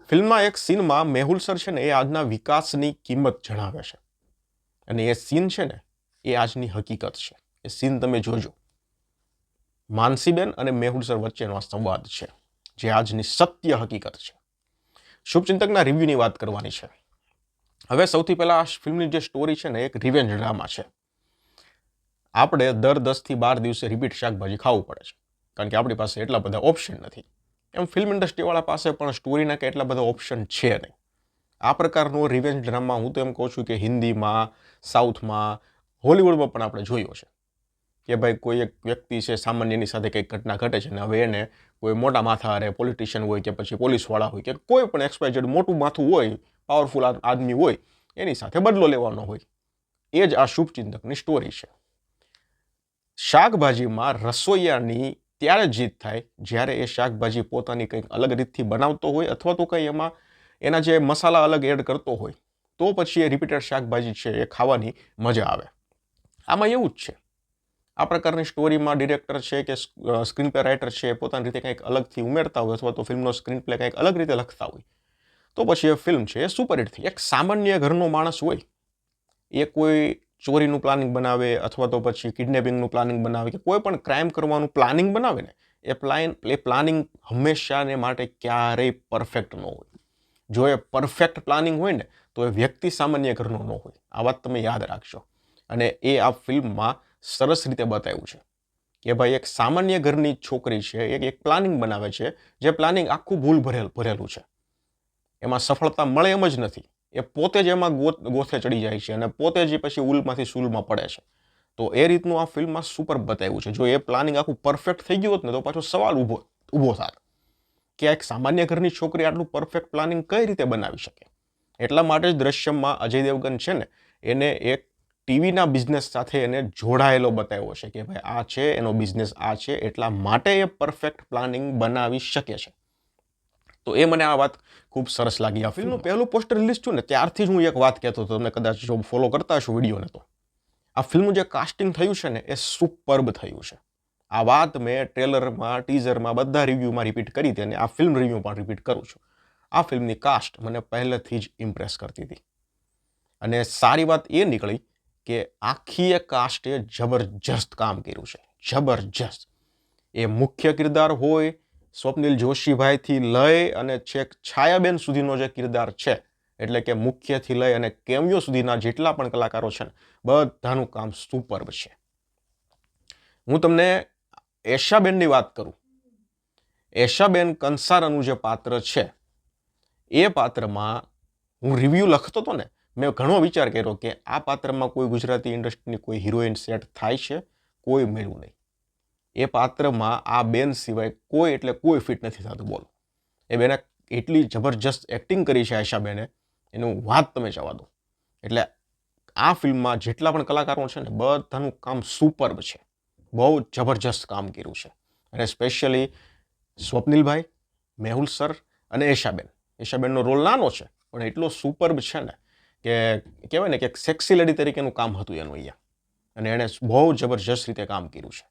ફિલ્મમાં એક સીનમાં મેહુલ સર છે ને એ આજના વિકાસની કિંમત જણાવે છે અને એ સીન છે ને એ આજની હકીકત છે. એ સીન તમે જોજો. માનસીબેન અને મેહુલ સર વચ્ચેનો આ સંવાદ છે જે આજની સત્ય હકીકત છે. શુભચિંતકના રિવ્યુની વાત કરવાની છે. હવે સૌથી પહેલા આ ફિલ્મની જે સ્ટોરી છે ને એક રિવેન્જ ડ્રામા છે. આપણે દર 10 થી 12 દિવસે રિપીટ શાકભાજી ખાવું પડે છે કારણ કે આપણી પાસે એટલા બધા ઓપ્શન નથી. એમ ફિલ્મ ઇન્ડસ્ટ્રીવાળા પાસે પણ સ્ટોરીના કે એટલા બધા ઓપ્શન છે નહીં. આ પ્રકારનો રિવેન્જ ડ્રામા હું તો એમ કહું છું કે હિન્દીમાં, સાઉથમાં, હોલિવૂડમાં પણ આપણે જોયો છે કે ભાઈ કોઈ એક વ્યક્તિ છે સામાન્યની સાથે કંઈક ઘટના ઘટે છે ને હવે એને કોઈ મોટા માથા અરે પોલિટિશિયન હોય કે પછી પોલીસવાળા હોય કે કોઈ પણ XYZ મોટું માથું હોય, પાવરફુલ આદમી હોય, એની સાથે બદલો લેવાનો હોય. એ જ આ શુભચિંતકની સ્ટોરી છે. શાકભાજીમાં રસોઈયાની ત્યારે જીત થાય જ્યારે એ શાકભાજી પોતાની કંઈક અલગ રીતથી બનાવતો હોય અથવા તો કંઈ એમાં એના જે મસાલા અલગ એડ કરતો હોય તો પછી એ રિપીટેડ શાકભાજી છે એ ખાવાની મજા આવે. આમાં એવું જ છે. આ પ્રકારની સ્ટોરીમાં ડિરેક્ટર છે કે સ્ક્રીન પ્લે રાઇટર છે પોતાની રીતે કંઈક અલગથી ઉમેરતા હોય અથવા તો ફિલ્મનો સ્ક્રીન પ્લે કંઈક અલગ રીતે લખતા હોય તો પછી એ ફિલ્મ છે એ સુપરહિટ થઈ. એક સામાન્ય ઘરનો માણસ હોય એ કોઈ ચોરીનું પ્લાનિંગ બનાવે અથવા તો પછી કિડનેપિંગનું પ્લાનિંગ બનાવે કે કોઈ પણ ક્રાઇમ કરવાનું પ્લાનિંગ બનાવે ને એ પ્લાનિંગ હંમેશાને માટે ક્યારેય પરફેક્ટ ન હોય. જો એ પરફેક્ટ પ્લાનિંગ હોય ને તો એ વ્યક્તિ સામાન્ય ઘરનો ન હોય. આ વાત તમે યાદ રાખજો. અને એ આ ફિલ્મમાં સરસ રીતે બતાવ્યું છે કે ભાઈ એક સામાન્ય ઘરની છોકરી છે એક પ્લાનિંગ બનાવે છે જે પ્લાનિંગ આખું ભૂલ ભરેલું છે. એમાં સફળતા મળે એમ જ નથી. એ પોતે જ એમાં ગોથે ચડી જાય છે અને પોતે જ પછી ઉલમાંથી સૂલમાં પડે છે. તો એ રીતનું આ ફિલ્મમાં સુપર બતાવ્યું છે. જો એ પ્લાનિંગ આખું પરફેક્ટ થઈ ગયું હોત ને તો પાછો સવાલ ઊભો થાય કે એક સામાન્ય ઘરની છોકરી આટલું પરફેક્ટ પ્લાનિંગ કઈ રીતે બનાવી શકે. એટલા માટે જ દ્રશ્યમમાં અજય દેવગન છે ને એને એક ટીવીના બિઝનેસ સાથે એને જોડાયેલો બતાવ્યો છે કે ભાઈ આ છે એનો બિઝનેસ આ છે એટલા માટે એ પરફેક્ટ પ્લાનિંગ બનાવી શકે છે. તો એ મને આ વાત ખૂબ સરસ લાગી. આ ફિલ્મનું પહેલું પોસ્ટર રિલીઝ થયું ને ત્યારથી જ હું એક વાત કહેતો હતો, તમને કદાચ જો ફોલો કરતા હશો વિડીયોને તો આ ફિલ્મનું જે કાસ્ટિંગ થયું છે ને એ સુપર્બ થયું છે. આ વાત મેં ટ્રેલરમાં, ટીઝરમાં, બધા રિવ્યૂમાં રિપીટ કરી હતી અને આ ફિલ્મ રિવ્યૂ પણ રિપીટ કરું છું. આ ફિલ્મની કાસ્ટ મને પહેલેથી જ ઇમ્પ્રેસ કરતી હતી અને સારી વાત એ નીકળી કે આખી એ કાસ્ટે જબરજસ્ત કામ કર્યું છે. જબરજસ્ત. એ મુખ્ય કિરદાર હોય સ્વપ્નિલ જોશીભાઈથી લઈ અને છેક છાયાબેન સુધીનો જે કિરદાર છે એટલે કે મુખ્યથી લઈ અને કેમિયો સુધીના જેટલા પણ કલાકારો છે ને બધાનું કામ સુપર્બ છે. હું તમને એશાબેનની વાત કરું. એશાબેન કંસારાનું જે પાત્ર છે એ પાત્રમાં હું રિવ્યૂ લખતો હતો ને મેં ઘણો વિચાર કર્યો કે આ પાત્રમાં કોઈ ગુજરાતી ઇન્ડસ્ટ્રીની કોઈ હિરોઈન સેટ થાય છે, કોઈ મળ્યું નહીં. એ પાત્રમાં આ બેન સિવાય કોઈ એટલે કોઈ ફિટ નથી થતું. બોલો, એ બેને એટલી જબરજસ્ત એક્ટિંગ કરી છે આયશાબેને, એનું વાત તમે જવા દો. એટલે આ ફિલ્મમાં જેટલા પણ કલાકારો છે ને બધાનું કામ સુપર્બ છે. બહુ જબરજસ્ત કામ કર્યું છે. અને સ્પેશિયલી સ્વપ્નિલભાઈ, મેહુલ સર અને એશાબેન. એશાબેનનો રોલ નાનો છે પણ એટલો સુપર્બ છે ને કે કહેવાય ને કે સેક્સી લેડી તરીકેનું કામ હતું એનું અહીંયા. અને એણે બહુ જબરજસ્ત રીતે કામ કર્યું છે.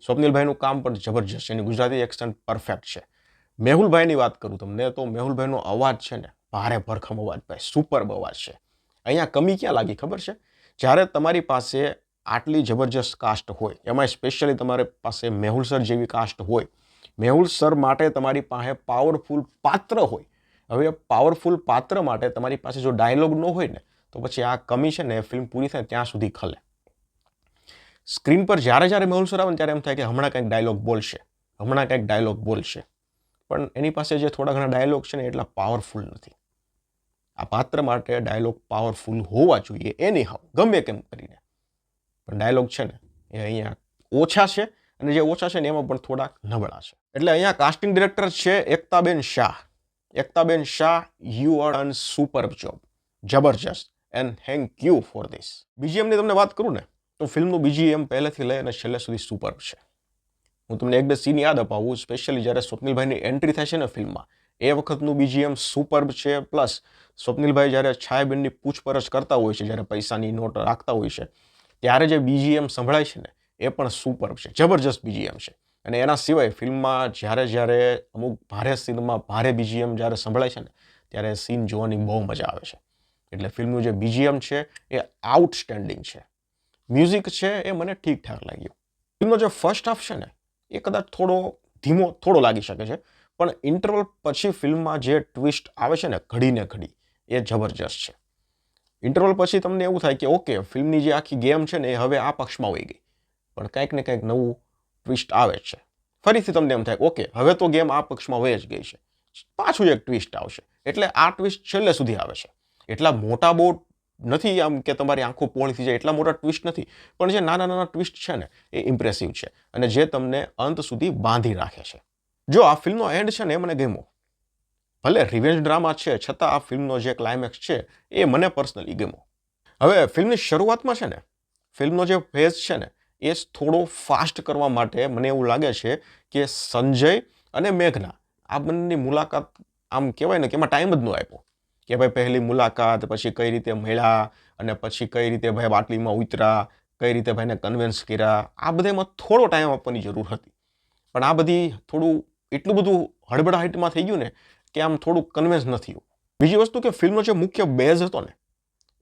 સ્વપ્નિલભાઈનું કામ પણ જબરજસ્ત છે. એની ગુજરાતી એક્સન્ટ પરફેક્ટ છે. મેહુલભાઈની વાત કરું તમને તો મેહુલભાઈનો અવાજ છે ને ભારે ભરખમ અવાજ, ભાઈ સુપર્બ અવાજ છે. અહીંયા કમી ક્યાં લાગી ખબર છે? જ્યારે તમારી પાસે આટલી જબરજસ્ત કાસ્ટ હોય, એમાં સ્પેશિયલી તમારી પાસે મેહુલ સર જેવી કાસ્ટ હોય, મેહુલ સર માટે તમારી પાસે પાવરફુલ પાત્ર હોય. હવે પાવરફુલ પાત્ર માટે તમારી પાસે જો ડાયલોગ ન હોય ને તો પછી આ કમી છે ને એ ફિલ્મ પૂરી થાય ત્યાં સુધી ખલે. સ્ક્રીન પર જ્યારે મેહુલ સર આવે ને ત્યારે એમ થાય કે હમણાં કંઈક ડાયલોગ બોલશે, પણ એની પાસે જે થોડા ઘણા ડાયલોગ છે ને એટલા પાવરફુલ નથી. આ પાત્ર માટે ડાયલોગ પાવરફુલ હોવા જોઈએ એની હાવ ગમે કેમ કરીને, પણ ડાયલોગ છે ને એ અહીંયા ઓછા છે અને જે ઓછા છે ને એમાં પણ થોડાક નબળા છે. એટલે અહીંયા કાસ્ટિંગ ડિરેક્ટર છે એકતાબેન શાહ. એકતાબેન Shah, you are done superb job. જબરજસ્ત and thank you for this. બીજીએમની તમને વાત કરું ને તો ફિલ્મનું બીજીએમ પહેલેથી લઈ અને છેલ્લે સુધી સુપર્બ છે. હું તમને એક બે સીન યાદ અપાવું. સ્પેશિયલી જ્યારે સ્વપ્નિલભાઈની એન્ટ્રી થાય છે ને ફિલ્મમાં એ વખતનું બીજીએમ સુપર્બ છે. પ્લસ સ્વપ્નિલભાઈ જ્યારે છાયાબેનની પૂછપરછ કરતા હોય છે, જ્યારે પૈસાની નોટ રાખતા હોય છે ત્યારે જે બીજીએમ સંભળાય છે ને એ પણ સુપર્બ છે. જબરજસ્ત બીજીએમ છે. અને એના સિવાય ફિલ્મમાં જ્યારે અમુક ભારે સીનમાં ભારે બીજીએમ જ્યારે સંભળાય છે ને ત્યારે સીન જોવાની બહુ મજા આવે છે. એટલે ફિલ્મનું જે બીજીએમ છે એ આઉટસ્ટેન્ડિંગ છે. મ્યુઝિક છે એ મને ઠીકઠાક લાગ્યું. ફિલ્મનો જે ફર્સ્ટ હાફ છે ને એ કદાચ થોડો લાગી શકે છે, પણ ઇન્ટરવલ પછી ફિલ્મમાં જે ટ્વિસ્ટ આવે છે ને ઘડીને ઘડી એ જબરજસ્ત છે. ઇન્ટરવલ પછી તમને એવું થાય કે ઓકે, ફિલ્મની જે આખી ગેમ છે ને એ હવે આ પક્ષમાં વહી ગઈ, પણ કંઈક ને કંઈક નવું ટ્વિસ્ટ આવે છે. ફરીથી તમને એમ થાય ઓકે, હવે તો ગેમ આ પક્ષમાં વહી જ ગઈ છે, પાછું એક ટ્વિસ્ટ આવશે. એટલે આ ટ્વિસ્ટ છેલ્લે સુધી આવે છે. એટલા મોટા બહુ નથી આમ કે તમારી આંખો પોળી થઈ જાય, એટલા મોટા ટ્વિસ્ટ નથી, પણ જે નાના ટ્વિસ્ટ છે ને એ ઇમ્પ્રેસિવ છે અને જે તમને અંત સુધી બાંધી રાખે છે. જો આ ફિલ્મનો એન્ડ છે ને એ મને ગમ્યો. ભલે રિવેન્જ ડ્રામા છે છતાં આ ફિલ્મનો જે ક્લાઇમેક્સ છે એ મને પર્સનલી ગમ્યો. હવે ફિલ્મની શરૂઆતમાં છે ને ફિલ્મનો જે ફેઝ છે ને એ થોડો ફાસ્ટ કરવા માટે મને એવું લાગે છે કે સંજય અને મેઘના આ બંનેની મુલાકાત આમ કહેવાય ને કે એમાં ટાઈમ જ ન આપ્યો કે ભાઈ પહેલી મુલાકાત, પછી કઈ રીતે મળ્યા અને પછી કઈ રીતે ભાઈ બાટલીમાં ઉતરા, કઈ રીતે ભાઈને કન્વિન્સ કર્યા, આ બધામાં થોડો ટાઈમ આપવાની જરૂર હતી. પણ આ બધી એટલું બધું હડબડાહટમાં થઈ ગયું ને કે આમ થોડું કન્વિન્સ નથી થયું. બીજી વસ્તુ કે ફિલ્મનો જે મુખ્ય બેઝ હતો ને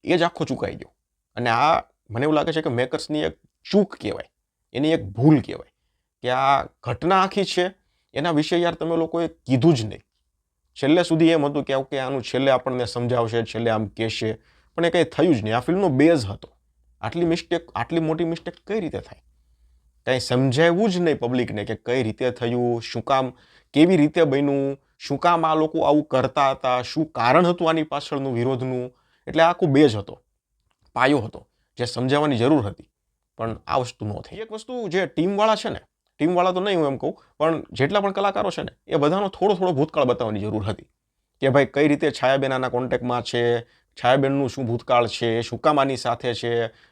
એ જ આખો ચૂકાઈ ગયો. અને આ મને એવું લાગે છે કે મેકર્સની એક ચૂક કહેવાય, એની એક ભૂલ કહેવાય કે આ ઘટના આખી છે એના વિશે યાર તમે લોકોએ કીધું જ નહીં. છેલ્લે સુધી એમ હતું કે ઓકે આનું છેલ્લે આપણને સમજાવશે, છેલ્લે આમ કહેશે, પણ એ કંઈ થયું જ નહીં. આ ફિલ્મનો બેઝ હતો. આટલી મોટી મિસ્ટેક કઈ રીતે થાય? કંઈ સમજાવવું જ નહીં પબ્લિકને કે કઈ રીતે થયું, શું કામ, કેવી રીતે બન્યું, શું કામ આ લોકો આવું કરતા હતા, શું કારણ હતું આની પાછળનું વિરોધનું. એટલે આખું બેઝ હતો, પાયો હતો જે સમજાવવાની જરૂર હતી, પણ આ વસ્તુ ન થઈ. એક વસ્તુ જે ટીમવાળા છે ને, ટીમવાળા તો નહીં હું એમ કહું, પણ જેટલા પણ કલાકારો છે ને એ બધાનો થોડો ભૂતકાળ બતાવવાની જરૂર હતી કે ભાઈ કઈ રીતે છાયાબેન આના કોન્ટેક્ટમાં છે, છાયાબેનનું શું ભૂતકાળ છે, શું કામ આની સાથે છે,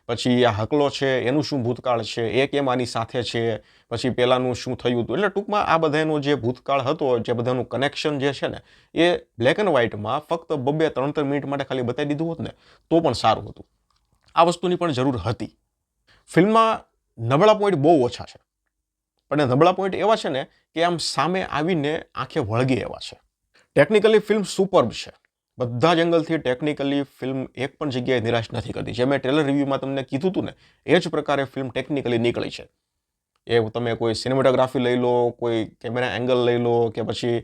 પછી આ હકલો છે એનું શું ભૂતકાળ છે, એ કેમ આની સાથે છે, પછી પેલાનું શું થયું હતું. એટલે ટૂંકમાં આ બધાનો જે ભૂતકાળ હતો, જે બધાનું કનેક્શન જે છે ને એ બ્લેક એન્ડ વ્હાઇટમાં ફક્ત 2-3 મિનિટ માટે ખાલી બતાવી દીધું હોત ને તો પણ સારું હતું. આ વસ્તુની પણ જરૂર હતી. ફિલ્મમાં નબળા પોઈન્ટ બહુ ઓછા છે, પણ નબળા પોઈન્ટ એવા છે ને કે આમ સામે આવીને આંખે વળગે એવા છે. ટેકનિકલી ફિલ્મ સુપર્બ છે. બધા જ એંગલથી ટેકનિકલી ફિલ્મ એક પણ જગ્યાએ નિરાશ નથી કરતી. જે મેં ટ્રેલર રિવ્યૂમાં તમને કીધું હતું ને એ જ પ્રકારે ફિલ્મ ટેકનિકલી નીકળી છે. એ તમે કોઈ સિનેમેટોગ્રાફી લઈ લો, કોઈ કેમેરા એંગલ લઈ લો, કે પછી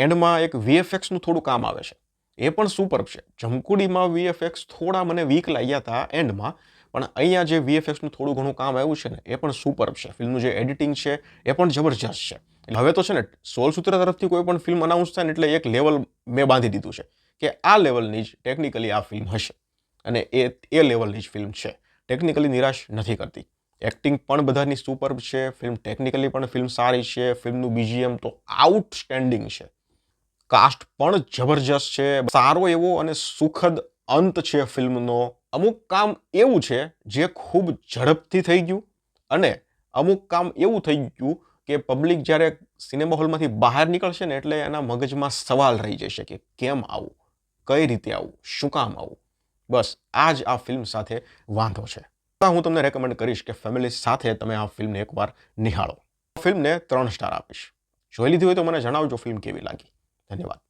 એન્ડમાં એક વીએફએક્સનું થોડું કામ આવે છે, એ પણ સુપર્બ છે. જમકુડીમાં વીએફએક્સ થોડા મને વીક લાગ્યા હતા એન્ડમાં, પણ અહીંયા જે વીએફએક્સનું થોડું ઘણું કામ આવ્યું છે ને એ પણ સુપર્બ છે. ફિલ્મનું જે એડિટિંગ છે એ પણ જબરજસ્ત છે. એટલે હવે તો છે ને 16 સૂત્ર તરફથી કોઈ પણ ફિલ્મ અનાઉન્સ થાય ને એટલે એક લેવલ મેં બાંધી દીધું છે કે આ લેવલની જ ટેકનિકલી આ ફિલ્મ હશે, અને એ લેવલની જ ફિલ્મ છે. ટેકનિકલી નિરાશ નથી કરતી. એક્ટિંગ પણ બધાની સુપર્બ છે. ફિલ્મ ટેકનિકલી પણ ફિલ્મ સારી છે. ફિલ્મનું બીજીએમ તો આઉટસ્ટેન્ડિંગ છે. કાસ્ટ પણ જબરજસ્ત છે. સારો એવો અને સુખદ અંત છે ફિલ્મનો. અમુક કામ એવું છે જે ખૂબ ઝડપથી થઈ ગયું, અને અમુક કામ એવું થઈ ગયું કે પબ્લિક જ્યારે સિનેમા હોલમાંથી બહાર નીકળશે ને એટલે એના મગજમાં સવાલ રહી જશે કે કેમ આવું, કઈ રીતે આવું, શું કામ આવું. બસ આ જ આ ફિલ્મ સાથે વાંધો છે. હું તમને રેકમેન્ડ કરીશ કે ફેમિલી સાથે તમે આ ફિલ્મને એકવાર નિહાળો. ફિલ્મને 3 સ્ટાર આપીશ. જોઈ લીધી હોય તો મને જણાવજો ફિલ્મ કેવી લાગી. ધન્યવાદ.